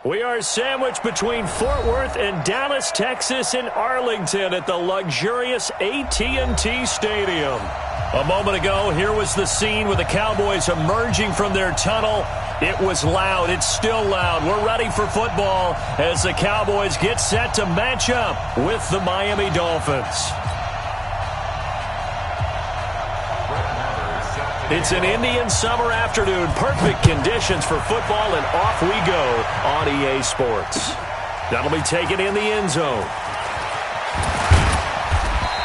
We are sandwiched between Fort Worth and Dallas, Texas, and Arlington at the luxurious AT&T Stadium. A moment ago, here was the scene with the Cowboys emerging from their tunnel. It was loud. It's still loud. We're ready for football as the Cowboys get set to match up with the Miami Dolphins. It's an Indian summer afternoon. Perfect conditions for football, and off we go on EA Sports. That'll be taken in the end zone.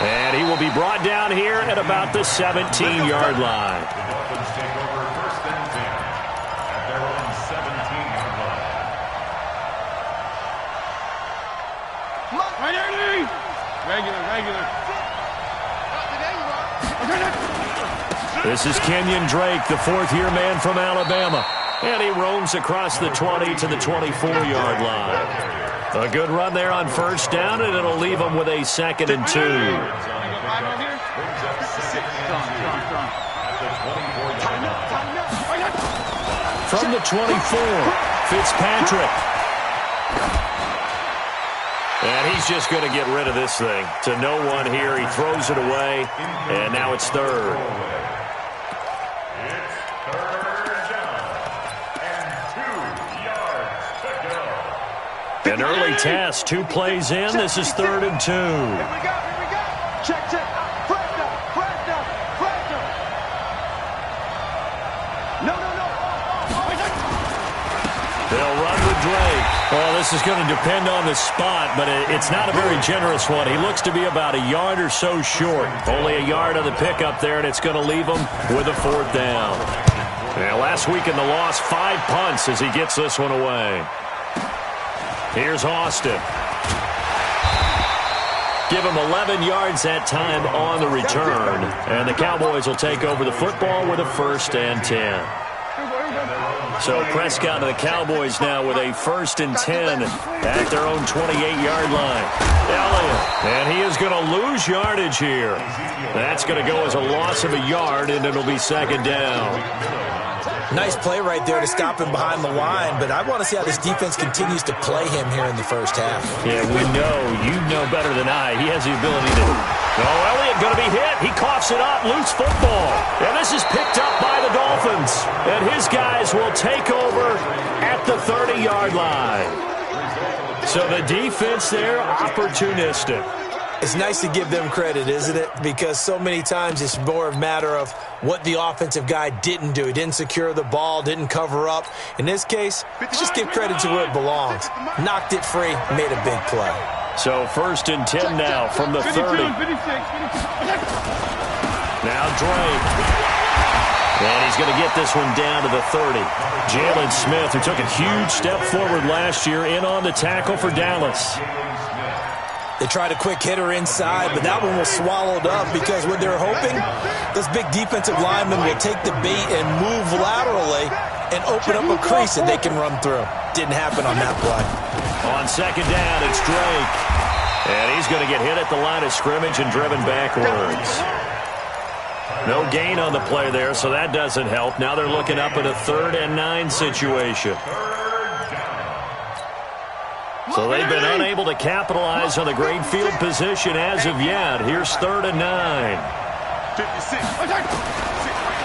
And he will be brought down here at about the 17-yard line. This is Kenyon Drake, the fourth-year man from Alabama. And he roams across the 20 to the 24-yard line. A good run there on first down, and it'll leave him with a 2nd and 2. From the 24, Fitzpatrick. And he's just going to get rid of this thing. To no one here. He throws it away, and now it's 3rd. An early test, 2 plays in. This is 3rd and 2. Here we go. Check. Pressure. No. They'll run with Drake. Well, this is going to depend on the spot, but it's not a very generous one. He looks to be about a yard or so short. Only a yard on the pickup there, and it's going to leave him with a 4th down. Yeah, last week in the loss, 5 punts as he gets this one away. Here's Austin. Give him 11 yards that time on the return. And the Cowboys will take over the football with a 1st and 10. So Prescott and the Cowboys now with a 1st and 10 at their own 28-yard line. Elliott. And he is going to lose yardage here. That's going to go as a loss of a yard, and it'll be 2nd down. Nice play right there to stop him behind the line, but I want to see how this defense continues to play him here in the first half. Yeah, we know. You know better than I. He has the ability to... Oh, Elliott going to be hit. He coughs it up. Loose football. And this is picked up by the Dolphins. And his guys will take over at the 30-yard line. So the defense there, opportunistic. It's nice to give them credit, isn't it? Because so many times it's more a matter of what the offensive guy didn't do. He didn't secure the ball, didn't cover up. In this case, just give credit to where it belongs. Knocked it free, made a big play. So 1st and 10 now from the 30. Now Drake. And he's going to get this one down to the 30. Jalen Smith, who took a huge step forward last year, in on the tackle for Dallas. They tried a quick hitter inside, but that one was swallowed up because what they're hoping, this big defensive lineman will take the bait and move laterally and open up a crease that they can run through. Didn't happen on that play. On 2nd down, it's Drake. And he's going to get hit at the line of scrimmage and driven backwards. No gain on the play there, so that doesn't help. Now they're looking up at a 3rd and 9 situation. So they've been unable to capitalize on the great field position as of yet. Here's 3rd and 9.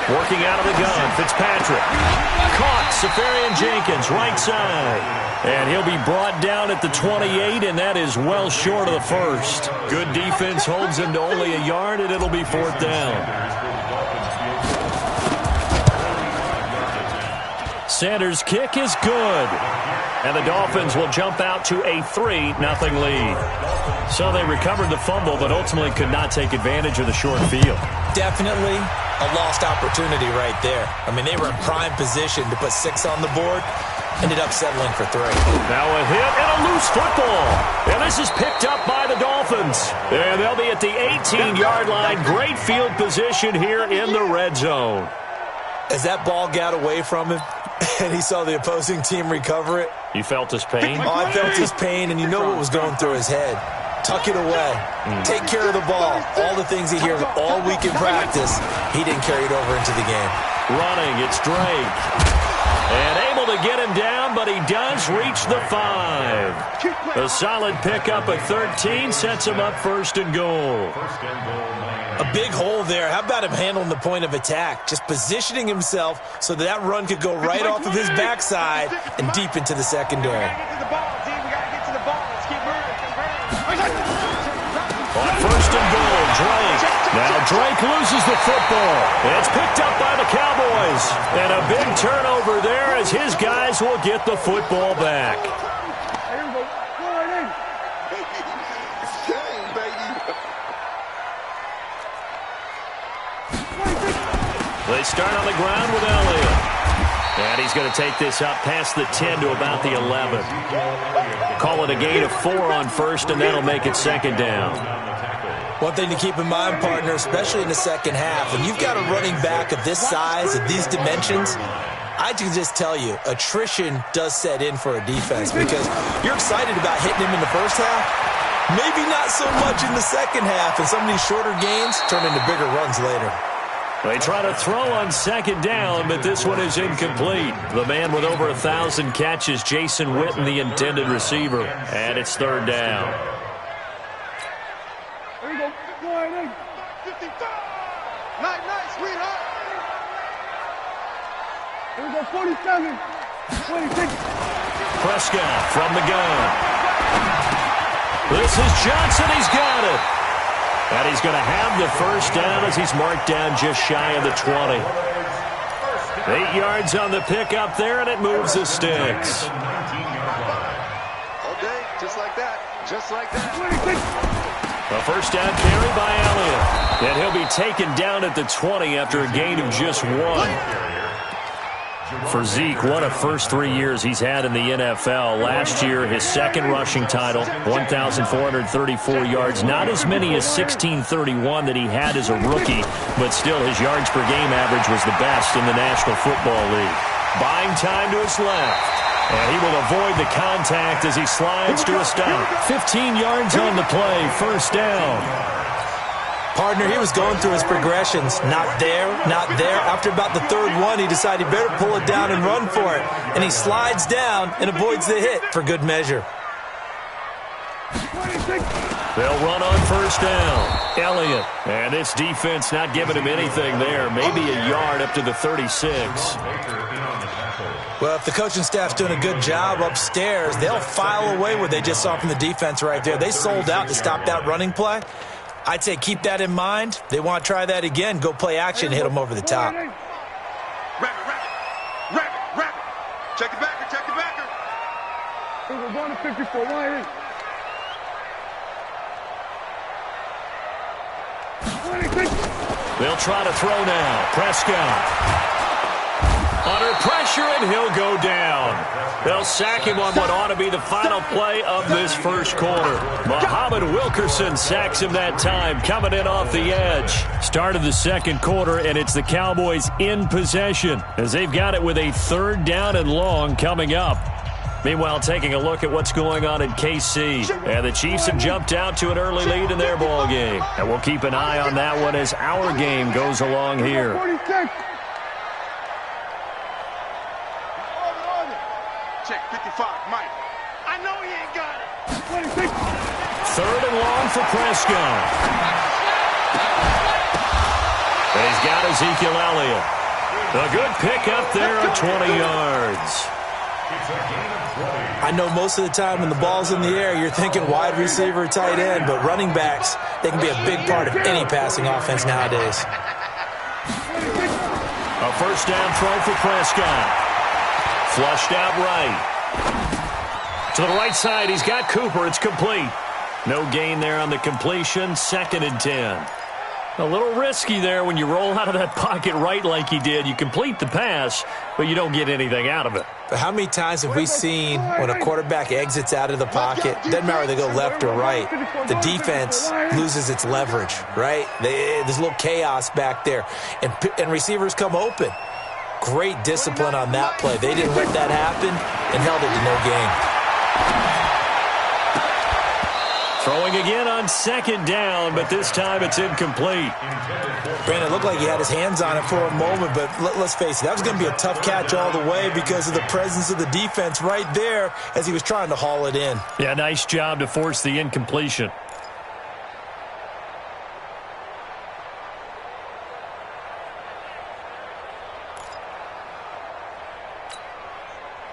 Working out of the gun, Fitzpatrick. Caught, Safarian-Jenkins, right side. And he'll be brought down at the 28, and that is well short of the 1st. Good defense holds him to only a yard, and it'll be 4th down. Sanders' kick is good. And the Dolphins will jump out to a 3-0 lead. So they recovered the fumble, but ultimately could not take advantage of the short field. Definitely a lost opportunity right there. I mean, they were in prime position to put 6 on the board. Ended up settling for 3. Now a hit and a loose football. And this is picked up by the Dolphins. And they'll be at the 18-yard line. Great field position here in the red zone. As that ball got away from him, and he saw the opposing team recover it. You felt his pain? Oh, I felt his pain, and you know what was going through his head. Tuck it away. Take care of the ball. All the things he hears all week in practice, he didn't carry it over into the game. Running, it's Drake. And able to get him down, but but he does reach the 5. A solid pickup at 13 sets him up first and goal. A big hole there. How about him handling the point of attack? Just positioning himself so that run could go right off of his backside and deep into the secondary. On first and goal, Drake. Now Drake loses the football. It's picked up by the Cowboys. And a big turnover there as his guys will get the football back. They start on the ground with Elliott. And he's going to take this up past the 10 to about the 11. Call it a gain of 4 on first, and that'll make it second down. One thing to keep in mind, partner, especially in the second half, when you've got a running back of this size, of these dimensions, I can just tell you, attrition does set in for a defense because you're excited about hitting him in the first half. Maybe not so much in the second half, and some of these shorter gains turn into bigger runs later. They try to throw on second down, but this one is incomplete. The man with over 1,000 catches, Jason Witten, the intended receiver. And it's third down. There you go. Go ahead. 55. Nice, sweetheart. There we go. 47. 26. Prescott from the gun. This is Johnson. He's got it. And he's going to have the first down as he's marked down just shy of the 20. 8 yards on the pickup there, and it moves the sticks. All day, just like that. Just like that. A first down carry by Elliott. And he'll be taken down at the 20 after a gain of just 1. For Zeke, one of the first 3 years he's had in the NFL. Last year, his second rushing title, 1,434 yards. Not as many as 1,631 that he had as a rookie, but still his yards per game average was the best in the National Football League. Buying time to his left. And he will avoid the contact as he slides to a stop. 15 yards on the play, first down. Partner, he was going through his progressions. Not there, not there. After about the third one, he decided he better pull it down and run for it. And he slides down and avoids the hit for good measure. They'll run on first down. Elliott. And this defense not giving him anything there. Maybe a yard up to the 36. Well, if the coaching staff's doing a good job upstairs, they'll file away what they just saw from the defense right there. They sold out to stop that running play. I'd say keep that in mind. They want to try that again. Go play action, hit them over the top. Wrap it. Check the backer. We're going to 54. Why They'll try to throw now. Prescott. Under pressure, and he'll go down. They'll sack him on what ought to be the final play of this first quarter. Muhammad Wilkerson sacks him that time, coming in off the edge. Start of the second quarter, and it's the Cowboys in possession as they've got it with a third down and long coming up. Meanwhile, taking a look at what's going on in KC. And the Chiefs have jumped out to an early lead in their ball game. And we'll keep an eye on that one as our game goes along here. 46. Check 55, Mike. I know he ain't got it. 26. Third and long for Prescott. And he's got Ezekiel Elliott. A good pickup there of 20 yards. I know most of the time when the ball's in the air, you're thinking wide receiver, tight end, but running backs, they can be a big part of any passing offense nowadays. A first down throw for Prescott. Flushed out right. To the right side, he's got Cooper. It's complete. No gain there on the completion. Second and 10. A little risky there when you roll out of that pocket right like he did. You complete the pass, but you don't get anything out of it. But how many times have we seen when a quarterback exits out of the pocket, doesn't matter whether they go left or right, the defense loses its leverage, right? There's a little chaos back there, and receivers come open. Great discipline on that play. They didn't let that happen and held it to no gain. Throwing again on second down, but this time it's incomplete. Brandon, it looked like he had his hands on it for a moment, but let's face it, that was going to be a tough catch all the way because of the presence of the defense right there as he was trying to haul it in. Yeah, nice job to force the incompletion.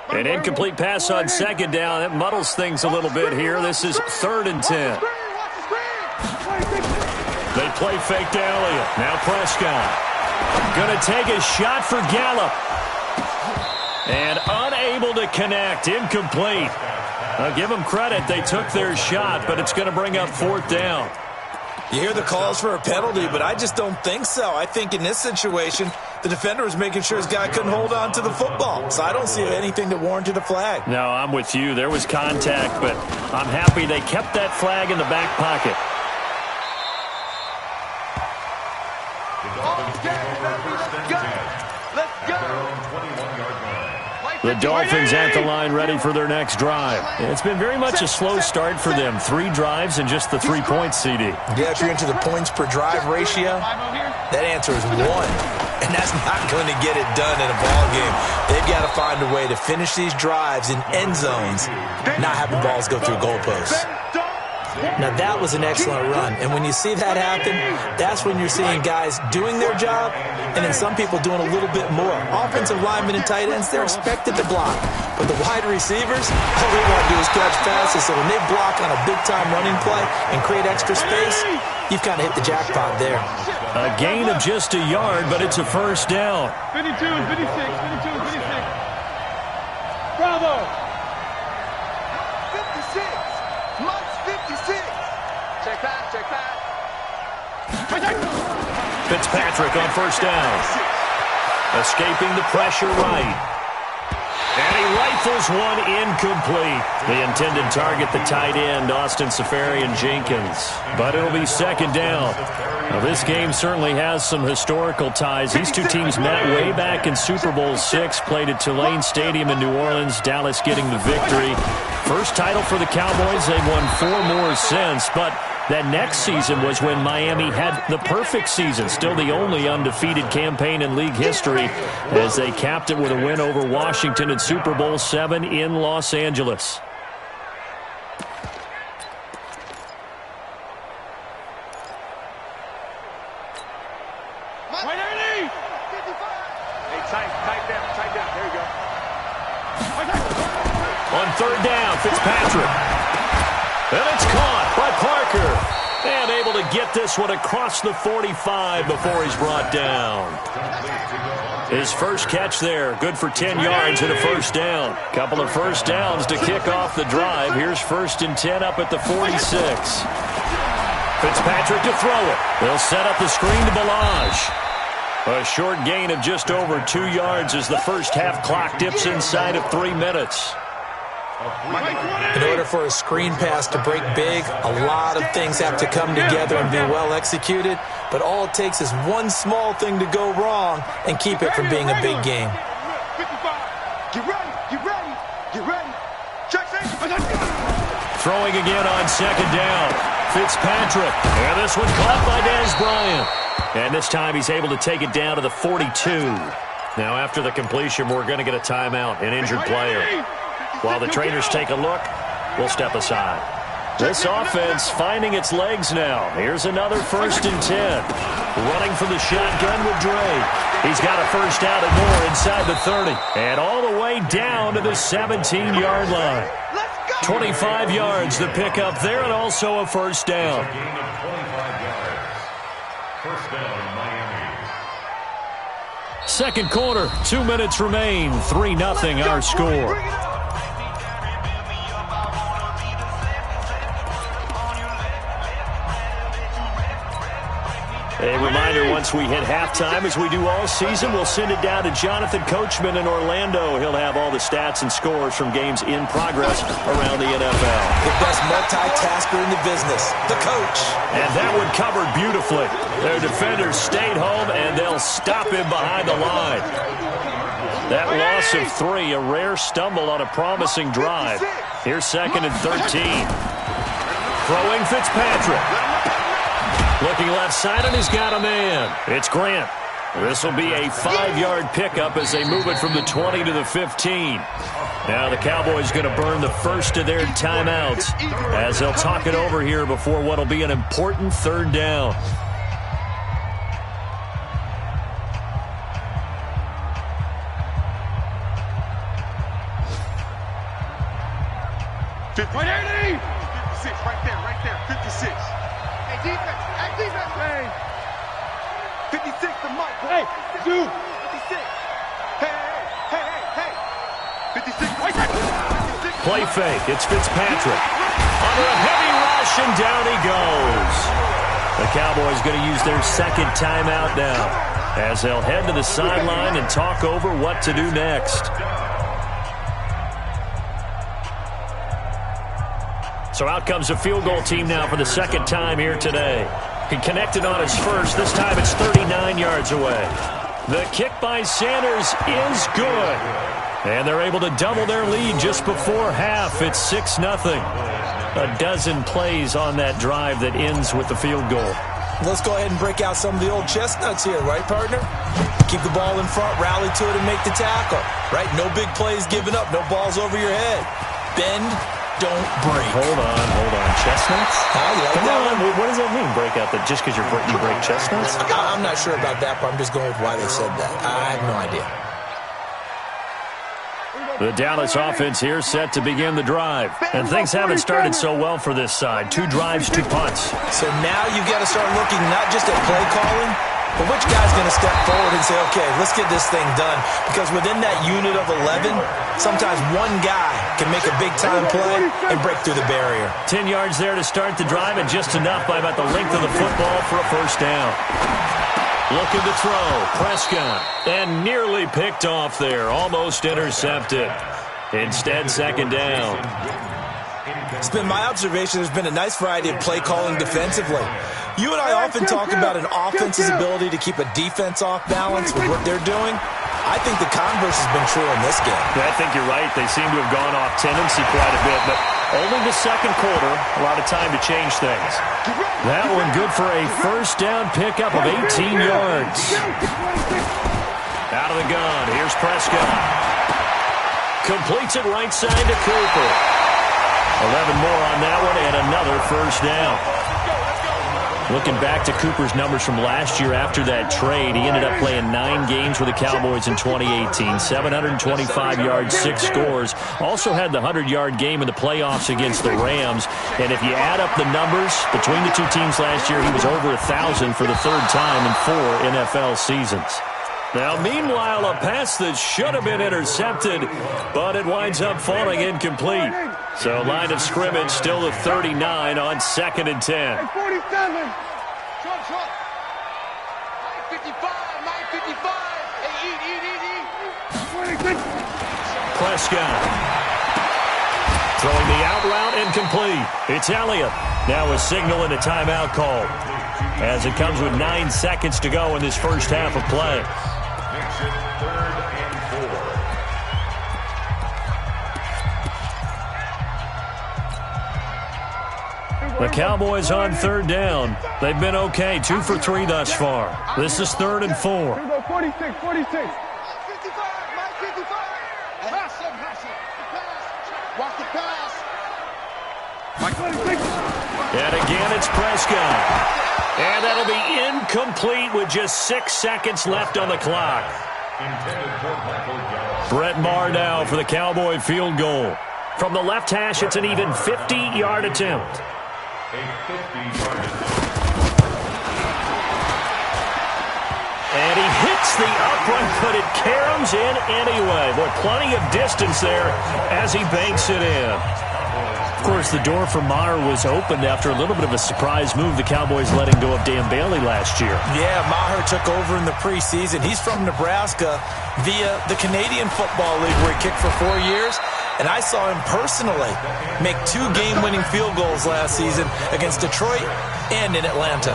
An incomplete pass on second down. That muddles things a little bit here. This is 3rd and 10. They play fake to Elliott. Now Prescott. Going to take a shot for Gallup. And unable to connect. Incomplete. I'll give them credit. They took their shot, but it's going to bring up 4th down. You hear the calls for a penalty, but I just don't think so. I think in this situation, the defender was making sure his guy couldn't hold on to the football. So I don't see anything that warranted a flag. No, I'm with you. There was contact, but I'm happy they kept that flag in the back pocket. The Dolphins at the line ready for their next drive. It's been very much a slow start for them. 3 drives and just the 3 points, CD. Yeah, if you're into the points per drive ratio, that answer is 1. And that's not going to get it done in a ball game. They've got to find a way to finish these drives in end zones, not have the balls go through goalposts. Now, that was an excellent run. And when you see that happen, that's when you're seeing guys doing their job and then some people doing a little bit more. Offensive linemen and tight ends, they're expected to block. But the wide receivers, all they want to do is catch passes. So when they block on a big-time running play and create extra space, you've kind of hit the jackpot there. A gain of just a yard, but it's a 1st down. 52 and 56, 52 and 56. Bravo! 56. Mike's 56. Check back, check back. Fitzpatrick on 1st down. Escaping the pressure right. And he rifles one incomplete. The intended target, the tight end, Austin Seferian-Jenkins. But it'll be 2nd down. Now, this game certainly has some historical ties. These two teams met way back in Super Bowl VI, played at Tulane Stadium in New Orleans, Dallas getting the victory. First title for the Cowboys. They've won 4 more since, but that next season was when Miami had the perfect season, still the only undefeated campaign in league history, as they capped it with a win over Washington at Super Bowl VII in Los Angeles. On 3rd down, Fitzpatrick. And it's caught by Parker. And able to get this one across the 45 before he's brought down. His first catch there, good for 10 yards and a 1st down. Couple of 1st downs to kick off the drive. Here's 1st and 10 up at the 46. Fitzpatrick to throw it. They'll set up the screen to Ballage. A short gain of just over 2 yards as the first half clock dips inside of 3 minutes. In order for a screen pass to break big, a lot of things have to come together and be well executed. But all it takes is one small thing to go wrong and keep it from being a big game. 55. Get ready, get ready, get ready. Throwing again on 2nd down. Fitzpatrick. And this one caught by Dez Bryant. And this time he's able to take it down to the 42. Now after the completion, we're going to get a timeout, an injured player. While the trainers take a look, we'll step aside. This offense finding its legs now. Here's another 1st and 10. Running for the shotgun with Drake. He's got a 1st out and more inside the 30. And all the way down to the 17-yard line. 25 yards the pickup there, and also a 1st down. Second quarter, 2 minutes remain. 3-0 our score. A reminder, once we hit halftime, as we do all season, we'll send it down to Jonathan Coachman in Orlando. He'll have all the stats and scores from games in progress around the NFL. The best multitasker in the business, the coach. And that one covered beautifully. Their defenders stayed home, and they'll stop him behind the line. That loss of 3, a rare stumble on a promising drive. Here's 2nd and 13. Throwing Fitzpatrick. Looking left side, and he's got a man. It's Grant. This will be a 5-yard pickup as they move it from the 20 to the 15. Now the Cowboys going to burn the first of their timeouts as they'll talk it over here before what will be an important third down. Right there, 56, right there, 56. Hey, defense, hey. 56 to Mike. Hey, dude. 56. Hey. 56, right there. Play fake, it's Fitzpatrick. Under a heavy rush, and down he goes. The Cowboys going to use their second timeout now as they'll head to the sideline and talk over what to do next. So out comes the field goal team now for the second time here today. He connected on his first. This time it's 39 yards away. The kick by Sanders is good. And they're able to double their lead just before half. It's 6-0. A dozen plays on that drive that ends with the field goal. Let's go ahead and break out some of the old chestnuts here, right, partner? Keep the ball in front, rally to it, and make the tackle. Right? No big plays given up, no balls over your head. Bend, don't break. Hold on. Chestnuts? You like Come that on, one? what does that mean, break out? That just because you break chestnuts? I'm not sure about that, but I'm just going with why they said that. I have no idea. The Dallas offense here set to begin the drive. And things haven't started so well for this side. 2 drives, 2 punts. So now you've got to start looking not just at play calling, but which guy's going to step forward and say, okay, let's get this thing done. Because within that unit of 11, sometimes one guy can make a big-time play and break through the barrier. 10 yards there to start the drive, and just enough by about the length of the football for a first down. Looking to throw, Prescott, and nearly picked off there, almost intercepted. Instead, second down. It's been my observation there's been a nice variety of play calling defensively. You and I often talk about an offense's ability to keep a defense off balance with what they're doing. I think the converse has been true in this game. I think you're right. They seem to have gone off tendency quite a bit, but only the second quarter, a lot of time to change things. That one good for a first down pickup of 18 yards. Out of the gun, here's Prescott. Completes it right side to Cooper. 11 more on that one, and another first down. Looking back to Cooper's numbers from last year after that trade, he ended up playing 9 games with the Cowboys in 2018. 725 yards, 6 scores. Also had the 100-yard game in the playoffs against the Rams. And if you add up the numbers between the two teams last year, he was over 1,000 for the third time in 4 NFL seasons. Now, meanwhile, a pass that should have been intercepted, but it winds up falling incomplete. So, line of scrimmage still at 39 on 2nd and 10. 47. Trump. 955. Hey, eat. 26. Prescott. Throwing the out route incomplete. It's Elliott. Now a signal and a timeout call as it comes with 9 seconds to go in this first half of play. The Cowboys on third down. They've been okay, 2 for 3 thus far. This is 3rd and 4. 46. 55. Watch the pass. And again, it's Prescott. And that'll be incomplete with just 6 seconds left on the clock. Brett Maher now for the Cowboy field goal. From the left hash, it's an even 50-yard attempt. And he hits the upright, but it caroms in anyway. Boy, plenty of distance there as he banks it in. Of course, the door for Maher was opened after a little bit of a surprise move. The Cowboys letting go of Dan Bailey last year. Yeah, Maher took over in the preseason. He's from Nebraska via the Canadian Football League where he kicked for 4 years. And I saw him personally make 2 game-winning field goals last season against Detroit and in Atlanta.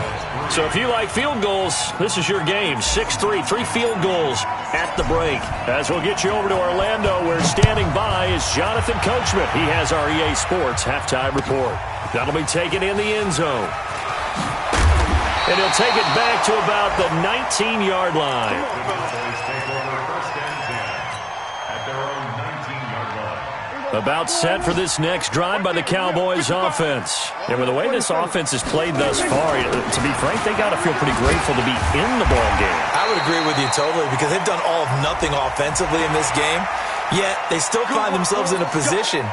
So if you like field goals, this is your game. 6-3, 3 field goals at the break. As we'll get you over to Orlando, where standing by is Jonathan Coachman. He has our EA Sports halftime report. That'll be taken in the end zone. And he'll take it back to about the 19-yard line. About set for this next drive by the Cowboys offense. And with the way this offense has played thus far, to be frank, they got to feel pretty grateful to be in the ball game. I would agree with you totally because they've done all of nothing offensively in this game, yet they still find themselves in a position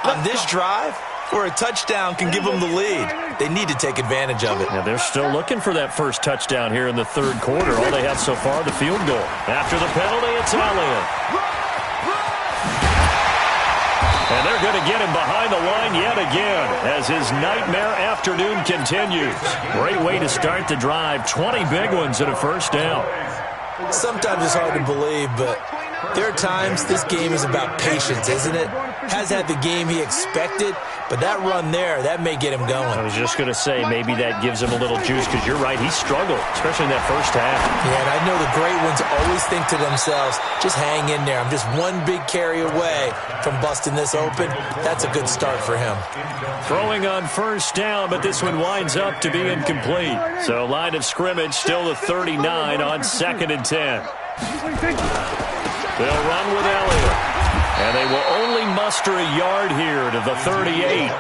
on this drive where a touchdown can give them the lead. They need to take advantage of it. Now they're still looking for that first touchdown here in the third quarter. All they have so far, the field goal. After the penalty, it's Elliott. And they're going to get him behind the line yet again as his nightmare afternoon continues. Great way to start the drive. 20 big ones and a first down. Sometimes it's hard to believe, but there are times this game is about patience, isn't it? Has had the game he expected, but that run there, that may get him going. I was just going to say, maybe that gives him a little juice because you're right, he struggled, especially in that first half. Yeah, and I know the great ones always think to themselves, just hang in there. I'm just one big carry away from busting this open. That's a good start for him. Throwing on first down, but this one winds up to be incomplete. So line of scrimmage still the 39 on 2nd and 10. They'll run with Elliott. And they will only muster a yard here to the 38.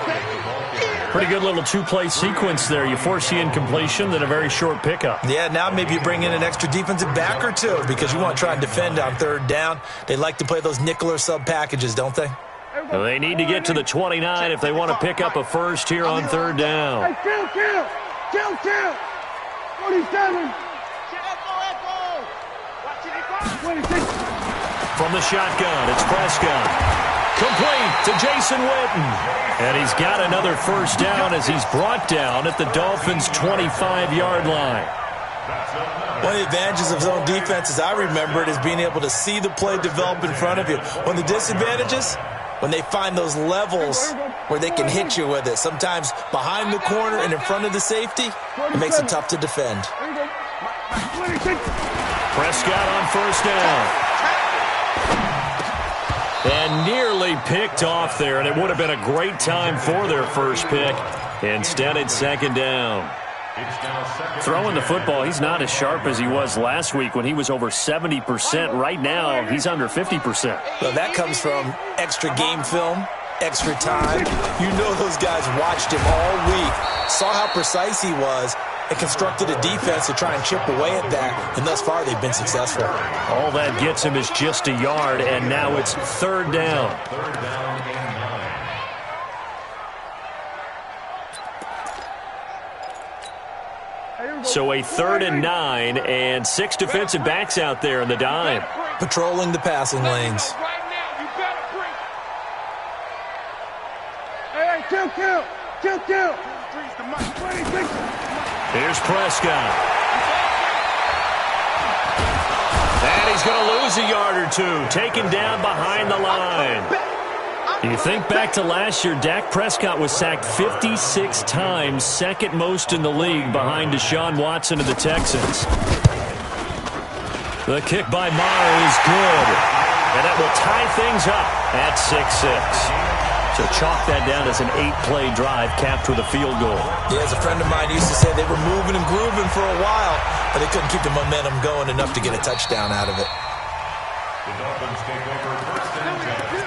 Pretty good little two-play sequence there. You force the incompletion, then a very short pickup. Yeah, now maybe you bring in an extra defensive back or two because you want to try and defend on third down. They like to play those nickel or sub packages, don't they? Well, they need to get to the 29 if they want to pick up a first here on third down. Hey, kill. 47. 26. From the shotgun, it's Prescott. Complete to Jason Witten. And he's got another first down as he's brought down at the Dolphins' 25-yard line. One of the advantages of zone defense, as I remember it, is being able to see the play develop in front of you. One of the disadvantages, when they find those levels where they can hit you with it. Sometimes behind the corner and in front of the safety, it makes it tough to defend. Prescott on first down. And nearly picked off there, and it would have been a great time for their first pick. Instead, it's second down. Throwing the football, he's not as sharp as he was last week when he was over 70%. Right now, he's under 50%. Well, that comes from extra game film, extra time. You know those guys watched him all week, saw how precise he was, and constructed a defense to try and chip away at that, and thus far they've been successful. All that gets him is just a yard, and now it's third down. So a 3rd and 9, and 6 defensive backs out there in the dime. Patrolling the passing lanes. Hey, kill. Here's Prescott. And he's going to lose a yard or two, taken down behind the line. You think back to last year, Dak Prescott was sacked 56 times, second most in the league behind Deshaun Watson of the Texans. The kick by Maher is good, and that will tie things up at 6-6. So chalk that down as an 8-play drive capped with a field goal. Yeah, as a friend of mine used to say, they were moving and grooving for a while, but they couldn't keep the momentum going enough to get a touchdown out of it. The Dolphins take over 1st and 10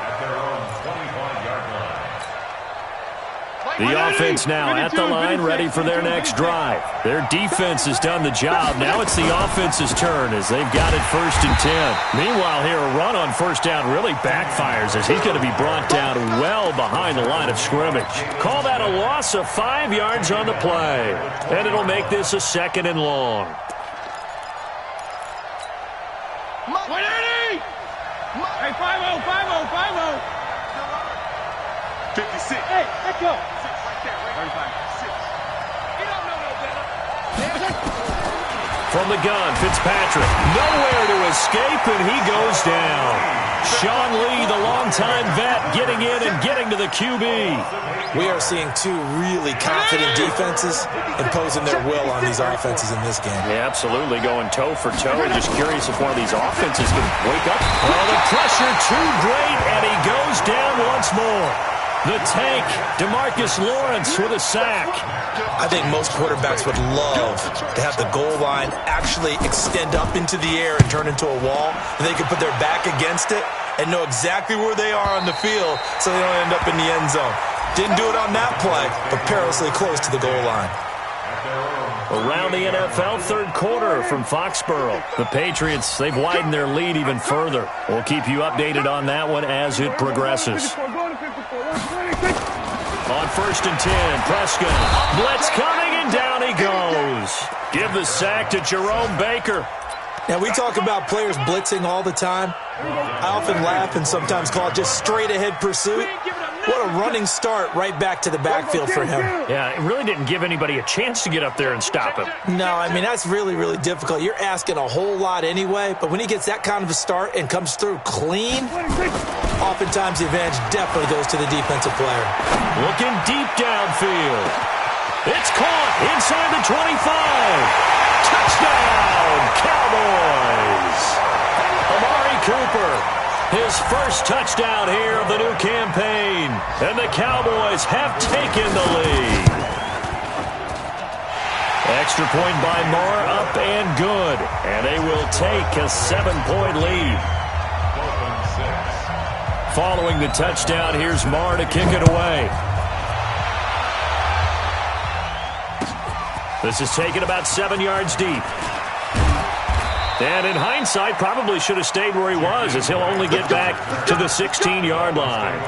at their own 25-yard line. The offense now at the line, ready for their next drive. Their defense has done the job. Now it's the offense's turn as they've got it 1st and 10. Meanwhile, here a run on first down really backfires as he's going to be brought down well behind the line of scrimmage. Call that a loss of 5 yards on the play. And it'll make this a 2nd and long. 180! Hey, 5-0. 56. Hey, let's go. 35. 6. You don't know no better. From the gun, Fitzpatrick. Nowhere to escape, and he goes down. Sean Lee, the longtime vet, getting in and getting to the QB. We are seeing two really confident defenses imposing their will on these offenses in this game. Yeah, absolutely, going toe for toe. Just curious if one of these offenses can wake up. Oh, the pressure too great, and he goes down once more. The tank, DeMarcus Lawrence with a sack. I think most quarterbacks would love to have the goal line actually extend up into the air and turn into a wall, and they can put their back against it and know exactly where they are on the field so they don't end up in the end zone. Didn't do it on that play, but perilously close to the goal line. Around the NFL, third quarter from Foxborough. The Patriots, they've widened their lead even further. We'll keep you updated on that one as it progresses. On 1st and 10, Prescott. Blitz coming, and down he goes. Give the sack to Jerome Baker. Now, we talk about players blitzing all the time. I often laugh and sometimes call it just straight-ahead pursuit. What a running start right back to the backfield for him. Yeah, it really didn't give anybody a chance to get up there and stop him. No, I mean, that's really, really difficult. You're asking a whole lot anyway, but when he gets that kind of a start and comes through clean, oftentimes the advantage definitely goes to the defensive player. Looking deep downfield. It's caught inside the 25. Touchdown, Cowboys! Amari Cooper, his first touchdown here of the new campaign. And the Cowboys have taken the lead. Extra point by Moore, up and good. And they will take a 7-point lead. Following the touchdown, here's Moore to kick it away. This is taken about 7 yards deep. And in hindsight, probably should have stayed where he was, as he'll only get back to the 16-yard line.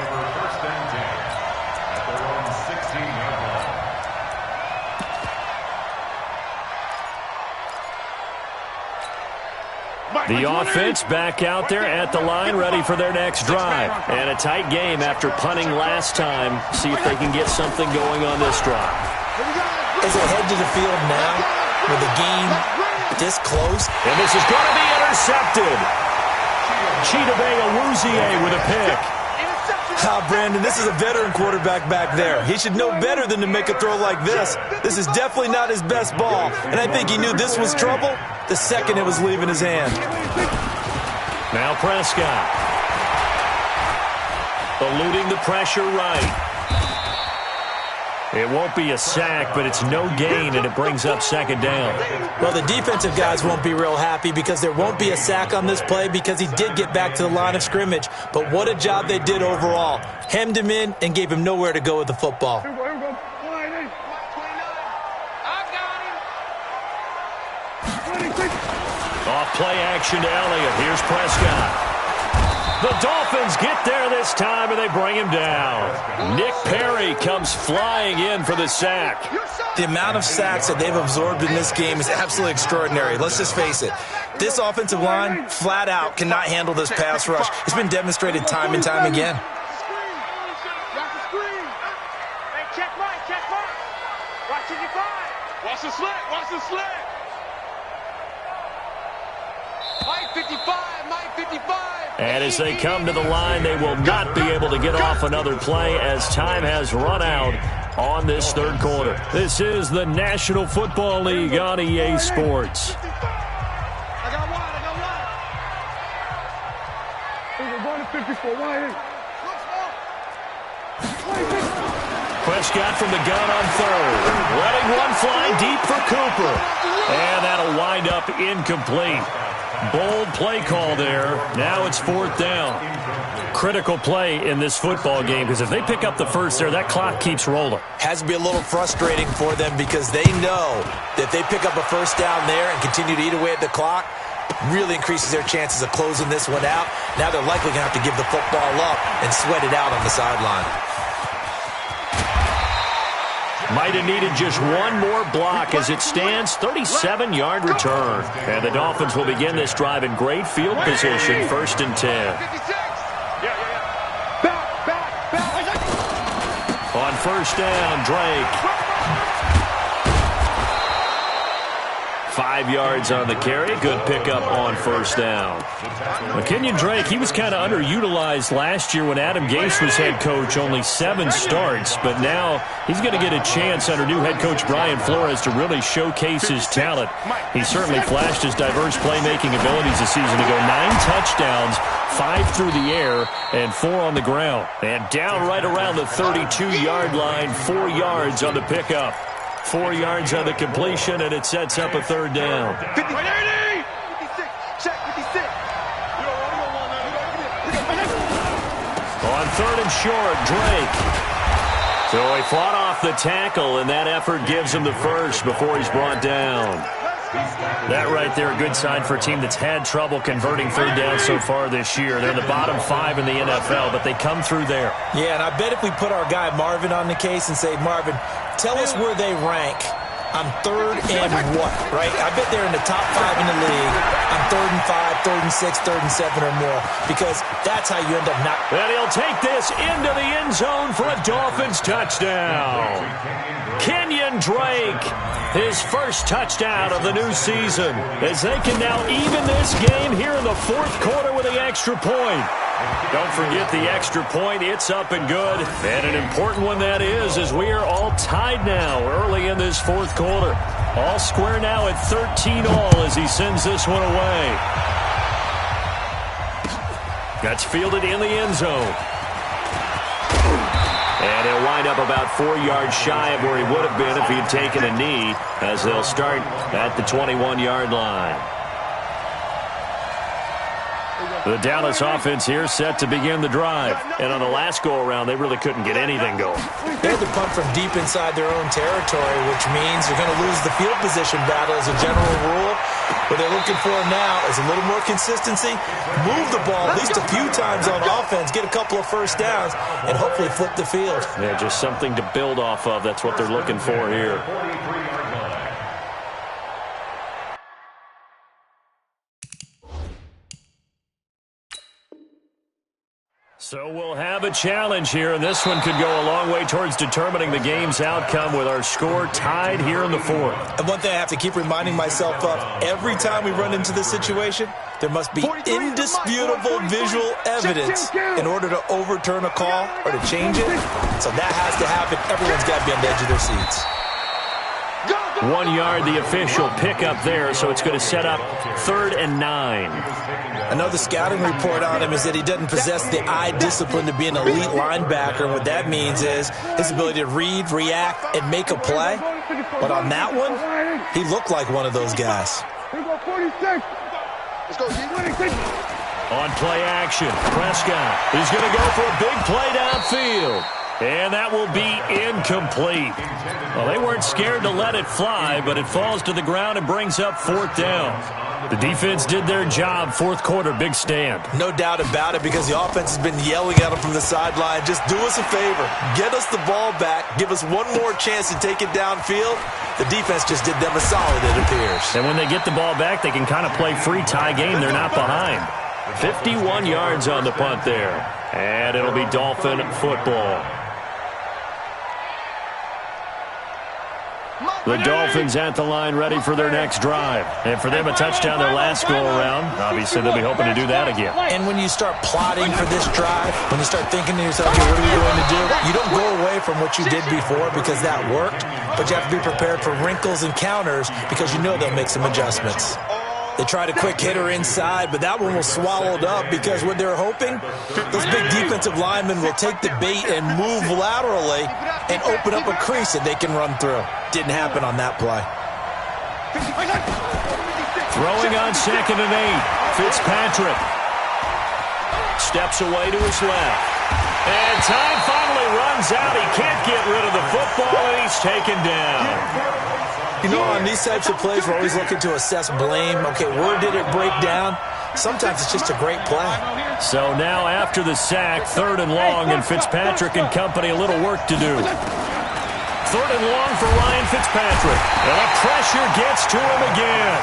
The offense back out there at the line, ready for their next drive. And a tight game after punting last time. See if they can get something going on this drive. As they head to the field now, with the game this close. And this is going to be intercepted. Chidobe Awuzie with a pick. Brandon, this is a veteran quarterback back there. He should know better than to make a throw like this. This is definitely not his best ball, and I think he knew this was trouble the second it was leaving his hand. Now Prescott. Eluding the pressure right. It won't be a sack, but it's no gain, and it brings up 2nd down. Well, the defensive guys won't be real happy because there won't be a sack on this play because he did get back to the line of scrimmage. But what a job they did overall. Hemmed him in and gave him nowhere to go with the football. Off play action to Elliott. Here's Prescott. The Dolphins get there this time, and they bring him down. Nick Perry comes flying in for the sack. The amount of sacks that they've absorbed in this game is absolutely extraordinary. Let's just face it. This offensive line, flat out, cannot handle this pass rush. It's been demonstrated time and time again. Watch the slant, watch the slant. Mike 55, Mike 55. And as they come to the line, they will not be able to get off another play as time has run out on this third quarter. This is the National Football League on EA Sports. I got one. We're going to 54. Prescott from the gun on third. Letting one fly deep for Cooper. And that'll wind up incomplete. Bold play call there. Now it's 4th down. Critical play in this football game because if they pick up the first there, that clock keeps rolling. Has to be a little frustrating for them because they know that if they pick up a first down there and continue to eat away at the clock, really increases their chances of closing this one out. Now they're likely going to have to give the football up and sweat it out on the sideline. Might have needed just one more block as it stands, 37-yard return. And the Dolphins will begin this drive in great field position, 1st and 10. On 1st down, Drake. 5 yards on the carry. Good pickup on 1st down. Kenyon Drake, he was kind of underutilized last year when Adam Gase was head coach. Only 7 starts, but now he's going to get a chance under new head coach Brian Flores to really showcase his talent. He certainly flashed his diverse playmaking abilities this season to go 9 touchdowns, 5 through the air and 4 on the ground. And down right around the 32-yard line, 4 yards on the pickup. 4 yards on the completion, and it sets up a third down. 56, check 56. On third and short, Drake. So he fought off the tackle, and that effort gives him the first before he's brought down. That right there, a good sign for a team that's had trouble converting third down so far this year. They're in the bottom 5 in the NFL, but they come through there. Yeah, and I bet if we put our guy Marvin on the case and say, Marvin, tell us where they rank on third and what, right? I bet they're in the top 5 in the league on third and 5, third and 6, third and 7 or more, because that's how you end up not. And he'll take this into the end zone for a Dolphins touchdown. Kenyon Drake, his first touchdown of the new season, as they can now even this game here in the fourth quarter with the extra point. Don't forget the extra point. It's up and good. And an important one that is, as we are all tied now early in this fourth quarter. All square now at 13 all as he sends this one away. That's fielded in the end zone. And he'll wind up about 4 yards shy of where he would have been if he had taken a knee, as they'll start at the 21-yard line. The Dallas offense here set to begin the drive. And on the last go-around, they really couldn't get anything going. They had to punt from deep inside their own territory, which means they're going to lose the field position battle as a general rule. What they're looking for now is a little more consistency, move the ball at least a few times on offense, get a couple of first downs, and hopefully flip the field. Yeah, just something to build off of. That's what they're looking for here. So we'll have a challenge here, and this one could go a long way towards determining the game's outcome with our score tied here in the fourth. And one thing I have to keep reminding myself of, every time we run into this situation, there must be indisputable visual evidence in order to overturn a call or to change it. So that has to happen. Everyone's got to be on the edge of their seats. 1 yard, the official pickup there, so it's going to set up 3rd and 9. I know the scouting report on him is that he doesn't possess the eye discipline to be an elite linebacker. And what that means is his ability to read, react, and make a play. But on that one, he looked like one of those guys. On play action, Prescott is going to go for a big play downfield. And that will be incomplete. Well, they weren't scared to let it fly, but it falls to the ground and brings up 4th down. The defense did their job. Fourth quarter, big stand. No doubt about it, because the offense has been yelling at them from the sideline. Just do us a favor. Get us the ball back. Give us one more chance to take it downfield. The defense just did them a solid, it appears. And when they get the ball back, they can kind of play free tie game. They're not behind. 51 yards on the punt there. And it'll be Dolphin football. The Dolphins at the line ready for their next drive. And for them, a touchdown their last go-around. Obviously, they'll be hoping to do that again. And when you start plotting for this drive, when you start thinking to yourself, okay, what are we going to do? You don't go away from what you did before because that worked, but you have to be prepared for wrinkles and counters because you know they'll make some adjustments. They tried a quick hitter inside, but that one was swallowed up because what they're hoping, those big defensive linemen will take the bait and move laterally and open up a crease that they can run through. Didn't happen on that play. Throwing on 2nd and 8. Fitzpatrick steps away to his left. And time finally runs out. He can't get rid of the football, and he's taken down. You know, on these types of plays, we're always looking to assess blame. Okay, where did it break down? Sometimes it's just a great play. So now after the sack, 3rd and long, and Fitzpatrick and company a little work to do. 3rd and long for Ryan Fitzpatrick. And the pressure gets to him again.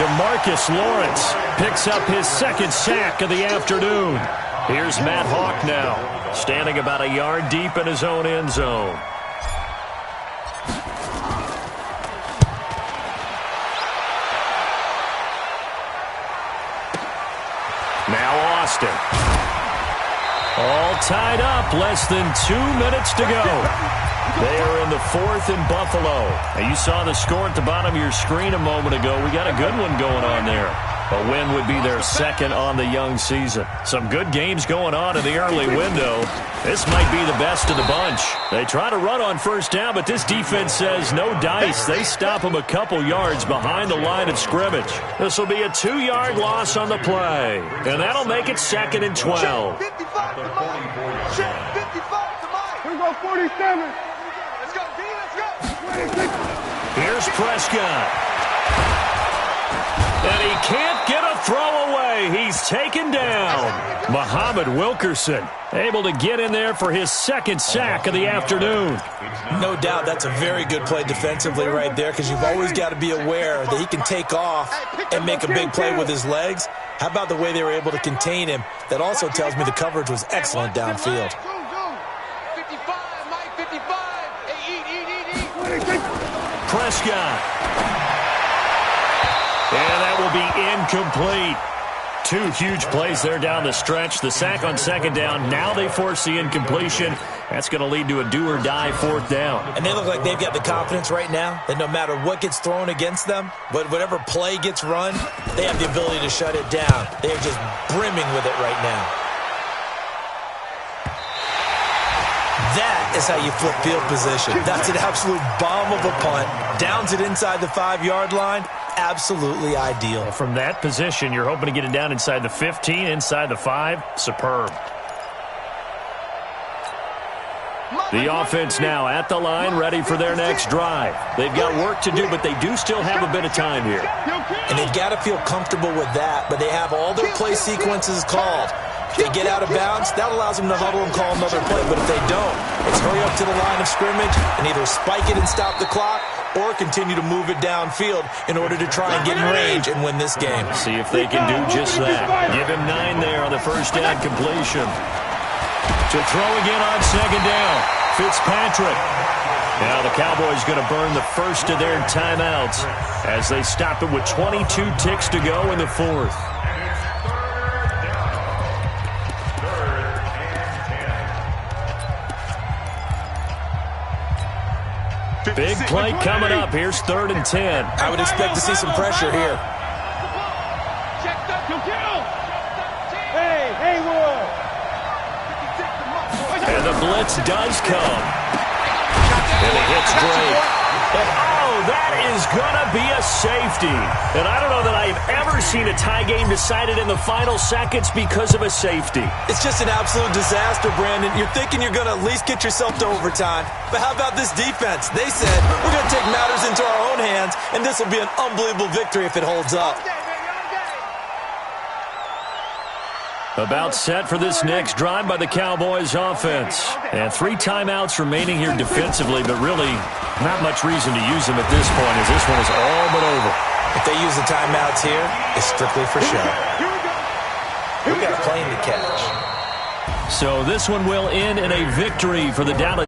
DeMarcus Lawrence picks up his 2nd sack of the afternoon. Here's Matt Hawk now, standing about a yard deep in his own end zone. Now Austin. All tied up, less than 2 minutes to go. They are in the 4th in Buffalo. Now you saw the score at the bottom of your screen a moment ago. We got a good one going on there. A win would be their second on the young season. Some good games going on in the early window. This might be the best of the bunch. They try to run on first down, but this defense says no dice. They stop them a couple yards behind the line of scrimmage. This will be a 2-yard loss on the play, and that'll make it 2nd and 12. 55 to Mike. Check 55 to Mike. Here we go, 47. Let's go, D. Let's go. Here's Prescott. And he can't get a throw away. He's taken down. Muhammad Wilkerson able to get in there for his second sack of the afternoon. No doubt that's a very good play defensively right there, because you've always got to be aware that he can take off and make a big play with his legs. How about the way they were able to contain him? That also tells me the coverage was excellent downfield. 55, Mike, 55. Hey, eat. Prescott. And that will be incomplete. 2 huge plays there down the stretch. The sack on second down. Now they force the incompletion. That's going to lead to a do-or-die 4th down. And they look like they've got the confidence right now that no matter what gets thrown against them, but whatever play gets run, they have the ability to shut it down. They are just brimming with it right now. That is how you flip field position. That's an absolute bomb of a punt. Downs it inside the 5-yard line. Absolutely ideal. From that position, you're hoping to get it down inside the 15, inside the 5. Superb. The offense now at the line, ready for their next drive. They've got work to do, but they do still have a bit of time here. And they've got to feel comfortable with that, but they have all their play sequences called. If they get out of bounds, that allows them to huddle and call another play. But if they don't, it's hurry up to the line of scrimmage and either spike it and stop the clock or continue to move it downfield in order to try and get in range and win this game. See if they can do just that. Give him 9 there on the first down completion. To throw again on second down, Fitzpatrick. Now the Cowboys going to burn the first of their timeouts as they stop it with 22 ticks to go in the 4th. Big play coming up. Here's 3rd and 10. I would expect to see some pressure here. Hey, Haywood. And the blitz does come. And it hits Drake. And that is going to be a safety. And I don't know that I've ever seen a tie game decided in the final seconds because of a safety. It's just an absolute disaster, Brandon. You're thinking you're going to at least get yourself to overtime. But how about this defense? They said, we're going to take matters into our own hands, and this will be an unbelievable victory if it holds up. About set for this next drive by the Cowboys offense. And 3 timeouts remaining here defensively, but really not much reason to use them at this point as this one is all but over. If they use the timeouts here, it's strictly for show. We've got a plane to catch. So this one will end in a victory for the Dallas